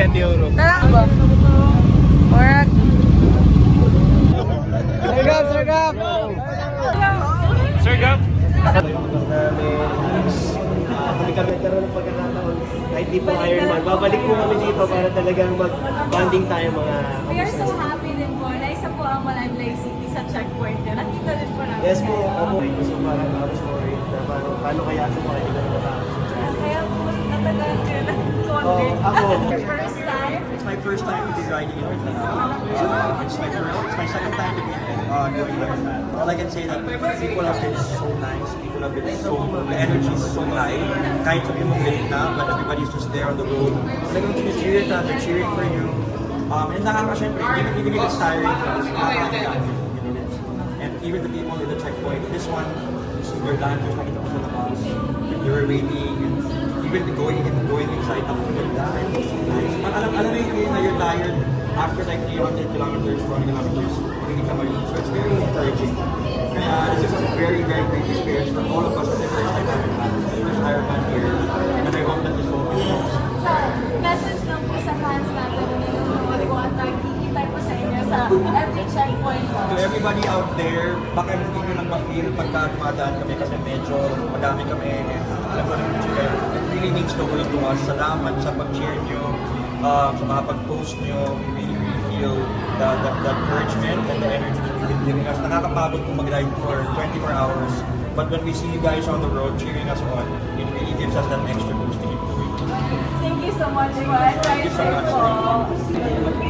yan, di Euro. Tara ba? Alright. Sir Gap! Sir Gap! Kami nagkaroon ng pagkakataon kahit di po Ironman. Babalik po kami dito para talagang mag-bonding tayo mga We are so happy din po na isa po ang Malaybalay City sa checkpoint nyo. Nakita din po namin. Yes po, ako. So parang I was worried na paano kaya ito makikita ng mga Kaya po natagal kayo ng Oh, konti. ako. First time? It's my first time to be riding in Mindanao. It's my second time to be doing Ironman. All I can say that people have been so nice. People have been the energy is so high. Kahit sabi mo late na, but everybody's just there on the road. Talagang cheer ka, they're cheering for you. And nakaka-syempre, even if it's tiring, and even the people in the checkpoint, this one, you're done, just nakita ko sa labas, you were waiting, and even going inside ako ganda, and it's so nice. But alam mo yung feeling na you're tired after like 300 kilometers, 400 kilometers, hindi ka marinig. So it's very encouraging. Kaya this is a very, very great experience for all of us as a first time Ironman. First Ironman here, and I hope that this will be So, message lang po sa fans natin na nanonood po at nakikita po sa inyo sa every checkpoint po. To everybody out there, baka hindi nyo lang ma-feel pagka dumadaan kami kasi medyo madami kami and alam ko naman siya, it really means the world to us. Salamat sa pag-cheer nyo, sa mga pag-post nyo. We really feel the encouragement and the energy that you've been giving us. Nakakapagod kung mag-ride for 24 hours, but when we see you guys on the road cheering us on, it really gives us that extra boost to keep going. Thank you so much po. Thank you so much. Po.